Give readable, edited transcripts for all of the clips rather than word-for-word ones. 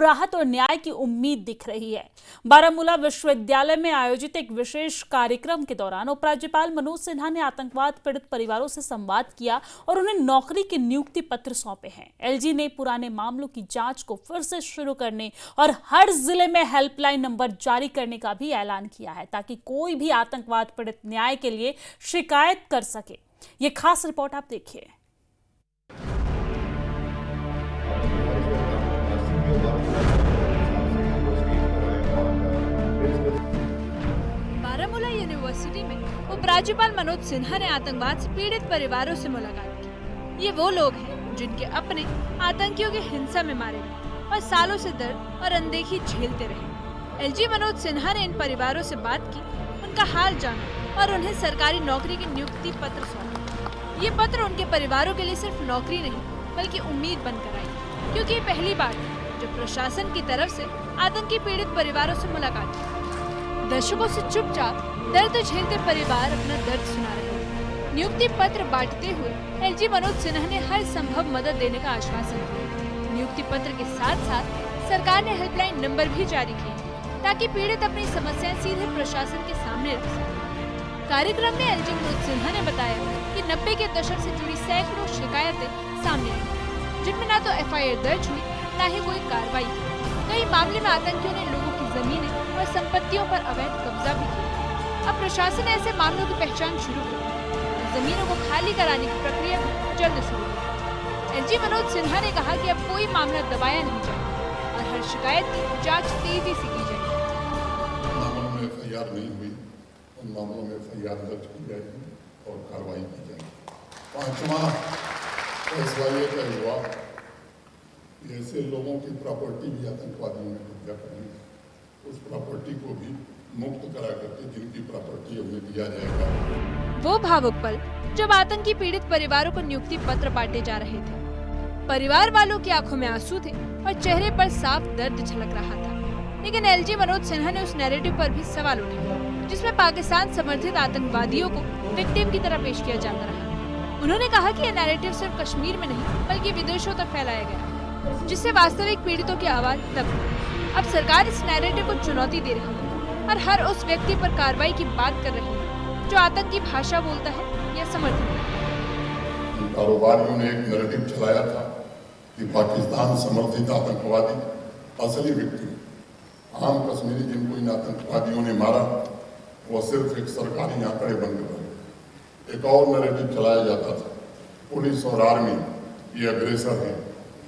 अब राहत और न्याय की उम्मीद दिख रही है। बारामूला विश्वविद्यालय में आयोजित एक विशेष कार्यक्रम के दौरान उपराज्यपाल मनोज सिन्हा ने आतंकवाद पीड़ित परिवारों से संवाद किया और उन्हें नौकरी के नियुक्ति पत्र सौंपे हैं। एलजी ने पुराने मामलों की जांच को फिर से शुरू करने और हर जिले में हेल्पलाइन नंबर जारी करने का भी ऐलान किया है, ताकि कोई भी आतंकवाद पीड़ित न्याय के लिए शिकायत कर सके। ये खास रिपोर्ट आप देखिए। बारामूला यूनिवर्सिटी में उपराज्यपाल मनोज सिन्हा ने आतंकवाद से पीड़ित परिवारों से मुलाकात की। ये वो लोग हैं जिनके अपने आतंकियों की हिंसा में मारे गए और सालों से दर्द और अनदेखी झेलते रहे। एलजी मनोज सिन्हा ने इन परिवारों से बात की, उनका हाल जाना और उन्हें सरकारी नौकरी के नियुक्ति पत्र सौंपे। ये पत्र उनके परिवारों के लिए सिर्फ नौकरी नहीं बल्कि उम्मीद बनकर आई, क्योंकि ये पहली बार थी जब प्रशासन की तरफ से आतंकी पीड़ित परिवारों से मुलाकात की। दर्शकों से चुपचाप दर्द झेलते परिवार अपना दर्द सुना रहे हैं। नियुक्ति पत्र बांटते हुए एलजी मनोज सिन्हा ने हर संभव मदद देने का आश्वासन दिया। नियुक्ति पत्र के साथ साथ सरकार ने हेल्पलाइन नंबर भी जारी किए ताकि पीड़ित अपनी समस्याएं सीधे प्रशासन के सामने रख सकें। कार्यक्रम में एलजी मनोज सिन्हा ने बताया कि 90 के दशक से जुड़ी सैकड़ों शिकायतें सामने आई, जिनमें न तो एफआईआर दर्ज हुई न ही कोई कार्रवाई हुई। कई मामले में आतंकियों ने लोगों की जमीनें और संपत्तियों पर अवैध कब्जा भी किया। अब प्रशासन ने ऐसे मामलों की पहचान शुरू कर दी। जमीनों को खाली कराने की प्रक्रिया जल्द शुरू होगी। एलजी मनोज सिन्हा ने कहा कि अब कोई मामला दबाया नहीं जाएगा और हर शिकायत की जांच तेजी से की जाएगी। मामलों में एफआईआर नहीं हुई, उन मामलों में एफआईआर दर्ज की जाएगी और कार्रवाई की जाएगी। पांचवा फैसला ये तय हुआ कि ऐसे लोगों की प्रॉपर्टी भी आतंकवादियों ने कब्जा करनी है, उस प्रॉपर्टी को भी मुक्त करा करके जिनकी प्रॉपर्टी उन्हें दिया जाएगा। वो भावुक पल जब आतंकी पीड़ित परिवारों को नियुक्ति पत्र बांटे जा रहे थे। परिवार वालों की आंखों में आंसू थे और चेहरे पर साफ दर्द झलक रहा था। लेकिन एलजी मनोज सिन्हा ने उस नैरेटिव पर भी सवाल उठाया, जिसमें पाकिस्तान समर्थित आतंकवादियों को विक्टिम की तरह पेश किया जाता रहा। उन्होंने कहा कि यह नैरेटिव सिर्फ कश्मीर में नहीं बल्कि विदेशों तक फैलाया गया, जिससे वास्तविक पीड़ितों की आवाज दब गई। अब सरकार इस नैरेटिव को चुनौती दे रही है और हर उस व्यक्ति पर कार्रवाई की बात कर रही है जो आतंकी भाषा बोलता है या समर्थन करता है। कारोबारियों ने एक नैरेटिव चलाया था कि पाकिस्तान समर्थित आतंकवादी असली विक्टिम आम कश्मीरी जिनको इन आतंकवादियों ने मारा वो सिर्फ एक सरकारी आंकड़े बनकर रहे। एक और नैरेटिव चलाया जाता था, पुलिस और आर्मी ये अग्रेसर है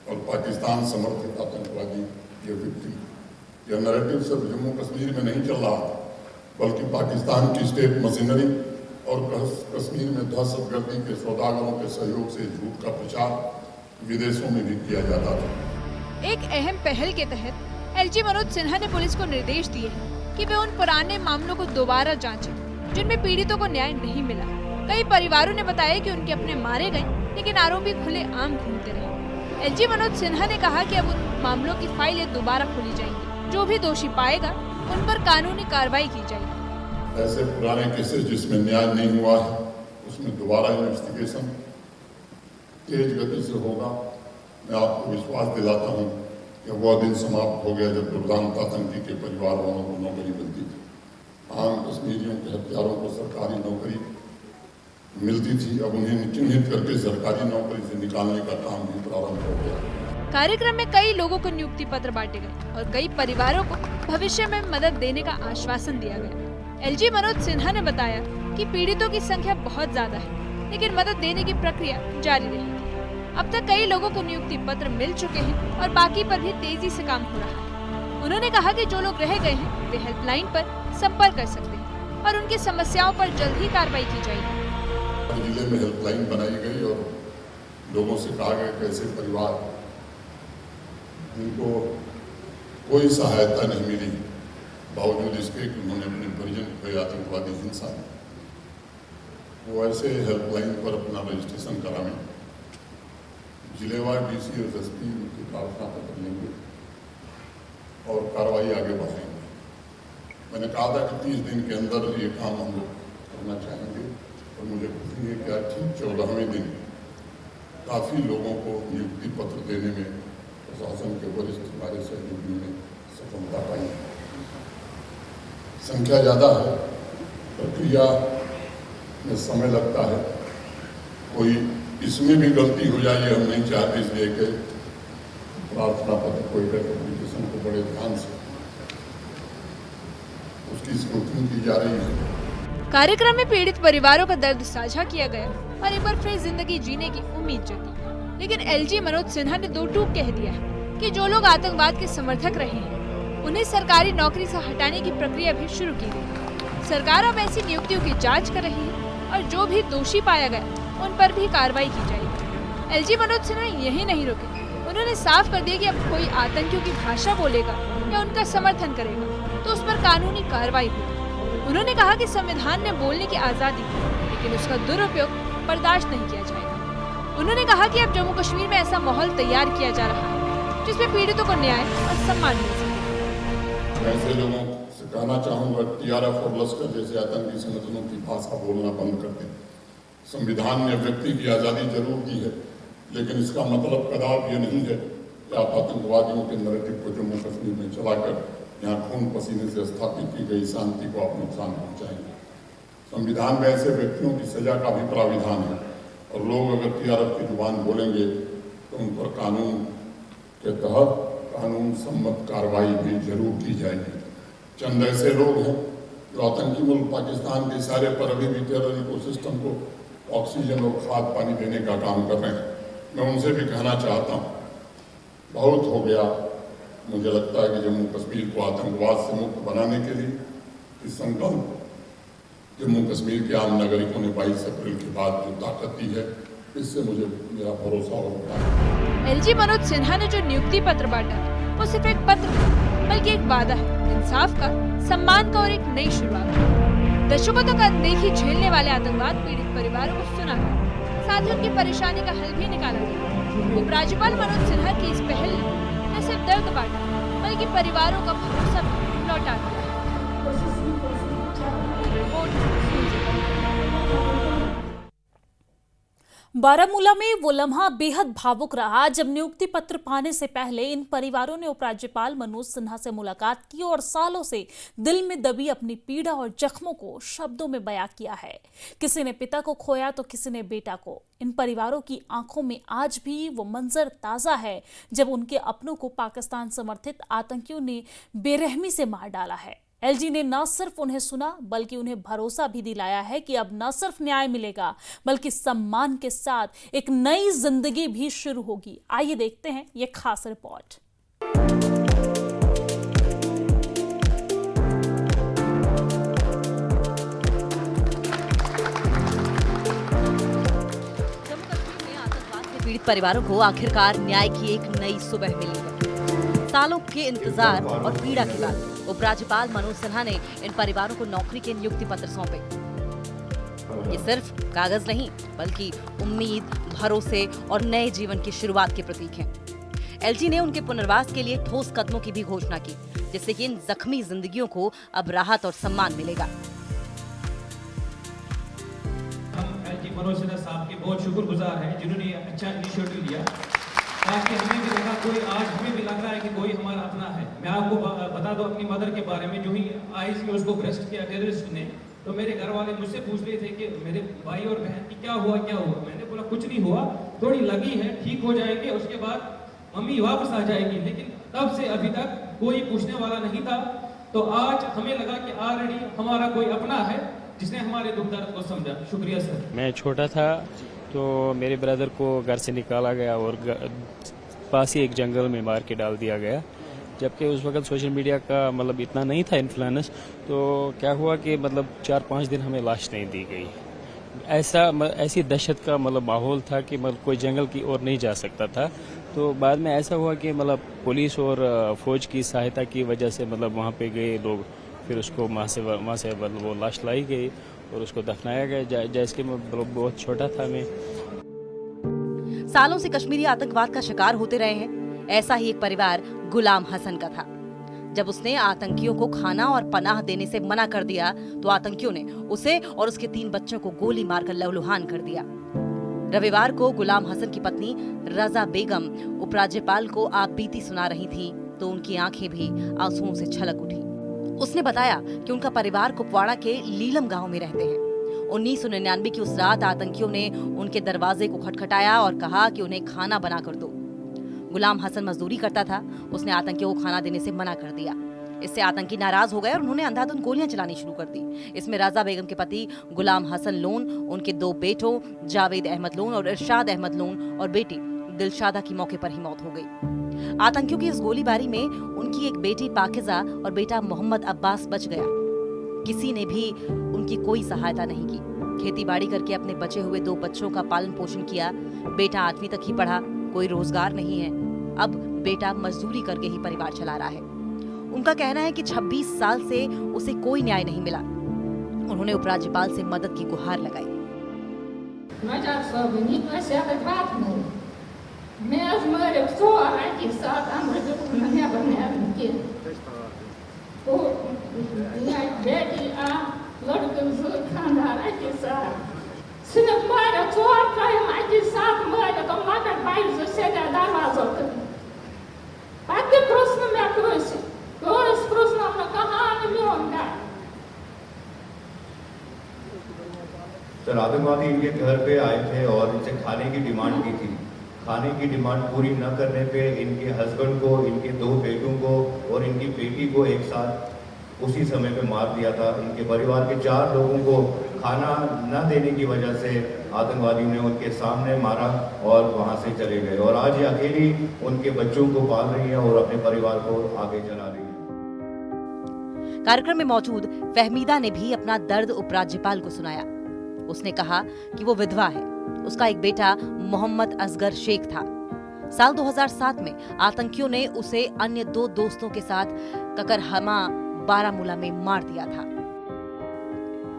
और पाकिस्तान समर्थित आतंकवादी ये विक्टिम। यह नैरेटिव सिर्फ जम्मू कश्मीर में नहीं चल रहा था बल्कि पाकिस्तान की स्टेट मशीनरी और कश्मीर में दहशतगर्दी के सौदागरों के सहयोग से झूठ का प्रचार विदेशों में भी किया जाता था। एक अहम पहल के तहत एलजी मनोज सिन्हा ने पुलिस को निर्देश दिए हैं कि वे उन पुराने मामलों को दोबारा जांचें जिनमें पीड़ितों को न्याय नहीं मिला। कई परिवारों ने बताया कि उनके अपने मारे गए लेकिन आरोपी खुले आम घूमते रहे। एलजी मनोज सिन्हा ने कहा कि अब उन मामलों की फाइलें दोबारा खोली जाएंगी, जो भी दोषी पाएगा उन पर कानूनी कार्रवाई की जाएगी। ऐसे पुराने केसेस जिसमें न्याय नहीं हुआ है उसमें दोबारा इन्वेस्टिगेशन तेज गति से होगा। मैं आपको विश्वास दिलाता हूँ कि वह दिन समाप्त हो गया जब दुर्दांत आतंकी के परिवार वालों को नौकरी मिलती थी। आम कश्मीरियों के हत्यारों को सरकारी नौकरी मिलती थी, अब उन्हें चिन्हित करके सरकारी नौकरी से निकालने का काम भी प्रारंभ हो गया। कार्यक्रम में कई लोगों को नियुक्ति पत्र बांटे गए और कई परिवारों को भविष्य में मदद देने का आश्वासन दिया गया। एलजी मनोज सिन्हा ने बताया कि पीड़ितों की संख्या बहुत ज्यादा है, लेकिन मदद देने की प्रक्रिया जारी रहेगी। अब तक कई लोगों को नियुक्ति पत्र मिल चुके हैं और बाकी पर भी तेजी से काम हो रहा है। उन्होंने कहा कि जो लोग रह गए हैं वे हेल्पलाइन पर संपर्क कर सकते हैं और उनकी समस्याओं पर जल्द ही कार्रवाई की जाएगी। जिले में हेल्पलाइन बनाई गई और लोगों से कहा गया कि ऐसे परिवार जिनको कोई सहायता नहीं मिली बावजूद इसके कि उन्होंने अपने परिजन को आतंकवादी हिंसा दी, वो ऐसे हेल्पलाइन पर अपना रजिस्ट्रेशन करावें। जिलेवार डीसी और एसपी उनकी प्रार्थना पत्र लेंगे और कार्रवाई आगे बढ़ाएंगे। मैंने कहा था कि 30 दिन के अंदर ये काम हम लोग करना चाहेंगे और मुझे खुशी है कि आज ठीक 14वें दिन काफ़ी लोगों को नियुक्ति पत्र देने में प्रशासन के वरिष्ठ हमारे सहयोगियों ने सफलता पाई। संख्या ज़्यादा है, प्रक्रिया में समय लगता है, कोई इसमें भी गलती हो जाए ये हम नहीं चाहते, इसलिए कि प्रार्थना पत्र को एप्लीकेशन को बड़े ध्यान से उसकी स्क्रूटनी की जा रही है। कार्यक्रम में पीड़ित परिवारों का दर्द साझा किया गया और एक बार फिर जिंदगी जीने की उम्मीद जगी। लेकिन एलजी मनोज सिन्हा ने दो टूक कह दिया है कि जो लोग आतंकवाद के समर्थक रहे हैं उन्हें सरकारी नौकरी से हटाने की प्रक्रिया भी शुरू की गई। सरकार अब ऐसी नियुक्तियों की जांच कर रही है और जो भी दोषी पाया गया उन पर भी कार्रवाई की जाएगी। एलजी मनोज सिन्हा यही नहीं रुके, उन्होंने साफ कर दिया कि अब कोई आतंकियों की भाषा बोलेगा या उनका समर्थन करेगा तो उस पर कानूनी कार्रवाई होगी। उन्होंने कहा कि संविधान में बोलने की आजादी है, लेकिन उसका दुरुपयोग बर्दाश्त नहीं किया जाएगा। उन्होंने कहा कि अब जम्मू कश्मीर में ऐसा माहौल तैयार किया जा रहा है जिसमें पीड़ितों को न्याय और सम्मान मिल सके। ऐसे लोगों से कहना चाहूंगा, टीआरएफ और लश्कर जैसे आतंकी संगठनों की भाषा बोलना बंद कर दें। संविधान ने व्यक्ति की आजादी जरूर दी है, लेकिन इसका मतलब कदापि ये नहीं है कि आप आतंकवादियों के नैरेटिव को जम्मू कश्मीर में चलाकर यहाँ खून पसीने से स्थापित की गई शांति को आप नुकसान पहुँचाएंगे। संविधान में ऐसे व्यक्तियों की सजा का भी प्राविधान है और लोग अगर टीआरएफ की जुबान बोलेंगे तो उन पर कानून के तहत कानून सम्मत कार्रवाई भी जरूर की जाएगी। चंद ऐसे लोग हैं जो आतंकी मुल्क पाकिस्तान के इशारे पर अभी भी टेरर इकोसिस्टम को ऑक्सीजन और खाद पानी देने का काम कर रहे हैं। मैं उनसे भी कहना चाहता हूँ, बहुत हो गया। मुझे लगता है कि जम्मू कश्मीर को आतंकवाद से मुक्त बनाने के लिए इस संकल्प जम्मू कश्मीर के आम नागरिकों ने 22 अप्रैल के बाद जो ताकत दी है, इससे मुझे मेरा भरोसा हो रहा है। एलजी मनोज सिन्हा ने जो नियुक्ति पत्र बांटा वो सिर्फ एक पत्र नहीं, बल्कि एक वादा है, इंसाफ का, सम्मान का और एक नई शुरुआत। दशकों तक अनदेखी झेलने वाले आतंकवाद पीड़ित परिवारों को सुना गया, साथ ही उनकी परेशानी का हल भी निकाला गया। उपराज्यपाल मनोज सिन्हा की इस पहल ने न सिर्फ दर्द बांटा बल्कि परिवारों का भरोसा भी लौटा दिया। बारामूला में वो लम्हा बेहद भावुक रहा जब नियुक्ति पत्र पाने से पहले इन परिवारों ने उपराज्यपाल मनोज सिन्हा से मुलाकात की और सालों से दिल में दबी अपनी पीड़ा और जख्मों को शब्दों में बयां किया है। किसी ने पिता को खोया तो किसी ने बेटा को। इन परिवारों की आंखों में आज भी वो मंजर ताजा है जब उनके अपनों को पाकिस्तान समर्थित आतंकियों ने बेरहमी से मार डाला है। एलजी ने न सिर्फ उन्हें सुना बल्कि उन्हें भरोसा भी दिलाया है कि अब न सिर्फ न्याय मिलेगा बल्कि सम्मान के साथ एक नई जिंदगी भी शुरू होगी। आइए देखते हैं ये खास रिपोर्ट। जम्मू कश्मीर में आतंकवाद से पीड़ित परिवारों को आखिरकार न्याय की एक नई सुबह मिली है। सालों के इंतजार और पीड़ा के बाद उपराज्यपाल मनोज सिन्हा ने इन परिवारों को नौकरी के नियुक्ति पत्र सौंपे। ये सिर्फ कागज नहीं बल्कि उम्मीद, भरोसे और नए जीवन की शुरुआत के प्रतीक हैं। एलजी ने उनके पुनर्वास के लिए ठोस कदमों की भी घोषणा की, जिससे कि इन जख्मी जिंदगियों को अब राहत और सम्मान मिलेगा। हम एलजी मनोज सिन्हा साहब के बहुत शुक्रगुजार हैं जिन्होंने ये अच्छा इनिशिएटिव लिया, ताकि हमें भी लगा, कोई आज हमें भी लग रहा है कि कोई हमारा अपना है। मैं आपको बता दूं अपनी मदर के बारे में, जो ही आई थी उसको अरेस्ट किया टेररिस्ट ने, तो मेरे घर वाले मुझसे पूछ रहे थे कि मेरे भाई और बहन की क्या हुआ। मैंने बोला कुछ नहीं हुआ, थोड़ी लगी है, ठीक हो जाएंगे, उसके बाद मम्मी वापस आ जाएगी। लेकिन तब से अभी तक कोई पूछने वाला नहीं था। तो आज हमें लगा कि ऑलरेडी हमारा कोई अपना है जिसने हमारे दुख दर्द को समझा। शुक्रिया सर। मैं छोटा था तो मेरे ब्रदर को घर से निकाला गया और पास ही एक जंगल में मार के डाल दिया गया। जबकि उस वक्त सोशल मीडिया का मतलब इतना नहीं था इन्फ्लुएंस, तो क्या हुआ कि मतलब 4-5 दिन हमें लाश नहीं दी गई। ऐसी दहशत का मतलब माहौल था कि मतलब कोई जंगल की ओर नहीं जा सकता था। तो बाद में ऐसा हुआ कि मतलब पुलिस और फौज की सहायता की वजह से मतलब वहाँ पे गए लोग, फिर उसको वहाँ से मतलब वो लाश लाई गई और उसको दफनाया गया। जैसे कि मैं बहुत छोटा था। मैं सालों से कश्मीरी आतंकवाद का शिकार होते रहे हैं। ऐसा ही एक परिवार गुलाम हसन का था। जब उसने आतंकियों को खाना और पनाह देने से मना कर दिया तो आतंकियों ने उसे और उसके 3 बच्चों को गोली मारकर लहूलुहान कर दिया। रविवार को गुलाम हसन की पत्नी रजा बेगम उपराज्यपाल को आप बीती सुना रही थी तो उनकी आंखें भी आंसुओं से छलक उठी। उसने बताया कि उनका परिवार कुपवाड़ा के लीलम गांव में रहते हैं। 1999 की उस रात आतंकियों ने उनके दरवाजे को खटखटाया और कहा कि उन्हें खाना बना कर दो। गुलाम हसन मजदूरी करता था, उसने आतंकियों को खाना देने से मना कर दिया। इससे आतंकी नाराज हो गए और उन्होंने अंधाधुंध गोलियां चलानी शुरू कर दी। इसमें राजा बेगम के पति गुलाम हसन लोन, उनके 2 बेटों जावेद अहमद लोन और इरशाद अहमद लोन और बेटी दिलशादा की मौके पर ही मौत हो गई। आतंकियों की इस गोलीबारी में उनकी एक बेटी पाकिजा और बेटा मोहम्मद अब्बास बच गया। किसी ने भी उनकी कोई सहायता नहीं की। खेतीबाड़ी करके अपने बचे हुए 2 बच्चों का पालन पोषण किया। बेटा 8वीं तक ही पढ़ा, कोई रोजगार नहीं है। अब बेटा मजदूरी करके ही परिवार चला रहा है। उनका कहना है कि 26 साल से उसे कोई न्याय नहीं मिला। उन्होंने उपराज्यपाल से मदद की गुहार लगाई। सर, आतंकवादी इनके घर पे आए थे और इनसे खाने की डिमांड की थी। खाने की डिमांड पूरी न करने पे इनके हस्बैंड को, इनके 2 बेटों को और इनकी बेटी को एक साथ उसी समय पे मार दिया था। इनके परिवार के 4 लोगों को खाना न देने की वजह से आतंकवादियों ने उनके सामने मारा और वहां से चले गए। और आज ये अकेली उनके बच्चों को पाल रही है और अपने परिवार को आगे चला रही है। कार्यक्रम में मौजूद फहमीदा ने भी अपना दर्द उपराज्यपाल को सुनाया। उसने कहा कि वो विधवा है। उसका एक बेटा मोहम्मद असगर शेख था। साल 2007 में आतंकियों ने उसे अन्य 2 दोस्तों के साथ ककरहमा बारामूला में मार दिया था।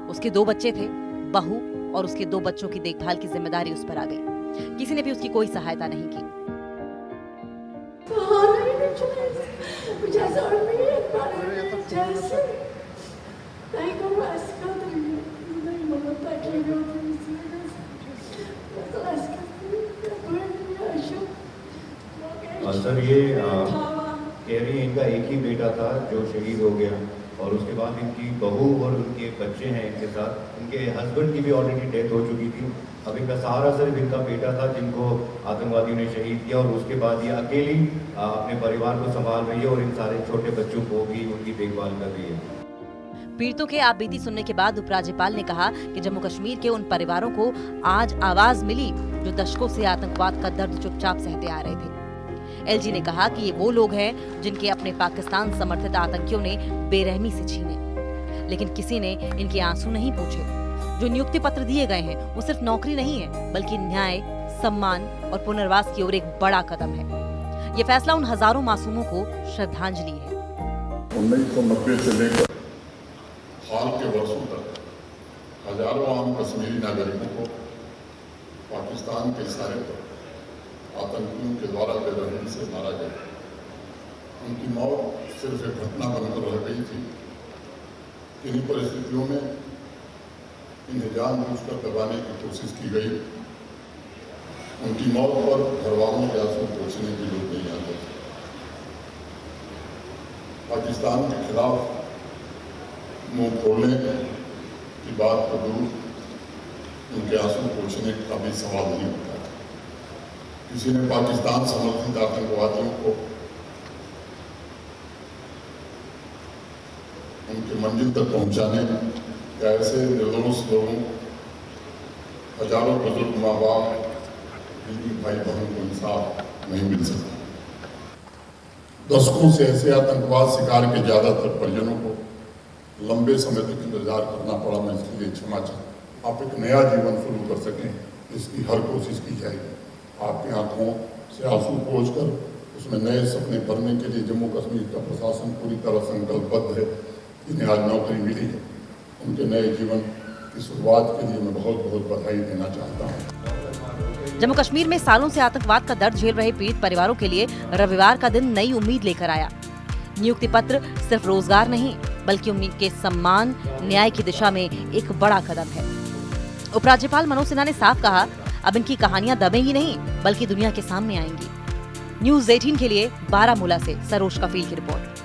उसके 2 बच्चे थे। बहू और उसके 2 बच्चों की देखभाल की जिम्मेदारी उस पर आ गई। किसी ने भी उसकी कोई सहायता नहीं की। सर, ये कह रही है इनका एक ही बेटा था जो शहीद हो गया और उसके बाद इनकी बहू और उनके बच्चे हैं इनके साथ। इनके हस्बैंड की भी ऑलरेडी डेथ हो चुकी थी। अब इनका सहारा सिर्फ इनका बेटा था जिनको आतंकवादियों ने शहीद किया और उसके बाद ये अकेली अपने परिवार को संभाल रही है और इन सारे छोटे बच्चों को भी उनकी देखभाल कर रही है। पीड़ितों के आप बीती सुनने के बाद उपराज्यपाल ने कहा कि जम्मू कश्मीर के उन परिवारों को आज आवाज मिली जो दशकों से आतंकवाद का दर्द चुपचाप सहते आ रहे थे। एलजी ने कहा कि ये वो लोग हैं जिनके अपने पाकिस्तान समर्थित आतंकियों ने बेरहमी से छीने, लेकिन किसी ने इनके आंसू नहीं पूछे। जो नियुक्ति पत्र दिए गए हैं वो सिर्फ नौकरी नहीं है बल्कि न्याय, सम्मान और पुनर्वास की ओर एक बड़ा कदम है। ये फैसला उन हजारों मासूमों को श्रद्धांजलि है। 1990 से लेकर हाल के वर्षों तक हजारों आम कश्मीरी नागरिकों को पाकिस्तान के इशारे पर आतंकियों के द्वारा बेरहमी से मारा गया। उनकी मौत सिर्फ एक घटना बनकर रह गई थी। इन्हीं परिस्थितियों में इन्हें जानबूझकर दबाने की कोशिश की गई। उनकी मौत पर घर वालों के आंसू पोंछने की जरूरत नहीं आती। पाकिस्तान के खिलाफ मुंह खोलने की बात को दूर, उनके आंसू पोंछने का भी सवाल नहीं होता। किसी ने पाकिस्तान समर्थित आतंकवादियों को उनके मंजिल तक पहुंचाने या ऐसे निर्दोष लोगों, हजारों बुजुर्ग माँ बाप, जिनकी भाई बहन को इंसाफ नहीं मिल सकता। दशकों से ऐसे आतंकवाद शिकार के ज्यादातर परिजनों को लंबे समय तक इंतजार करना पड़ा। मैं इसके लिए क्षमा चाहता। आप एक नया जीवन शुरू कर सकें, इसकी हर कोशिश की जाएगी। आपकी आंखों से आंसू पोंछकर उसमें नए सपने भरने के लिए जम्मू कश्मीर का प्रशासन पूरी तरह संकल्पबद्ध है। इन्हें आज नौकरी मिली है। उनके नए जीवन की शुरुआत के लिए मैं बहुत बहुत बधाई देना चाहता हूँ। जम्मू कश्मीर में सालों से आतंकवाद का दर्द झेल रहे पीड़ित परिवारों के लिए रविवार का दिन नई उम्मीद लेकर आया। नियुक्ति पत्र सिर्फ रोजगार नहीं बल्कि उनके सम्मान, न्याय की दिशा में एक बड़ा कदम है। उपराज्यपाल मनोज सिन्हा ने साफ कहा, अब इनकी कहानियां दबेंगी नहीं बल्कि दुनिया के सामने आएंगी। न्यूज़ 18 के लिए बारामूला से सरोज कफील की रिपोर्ट।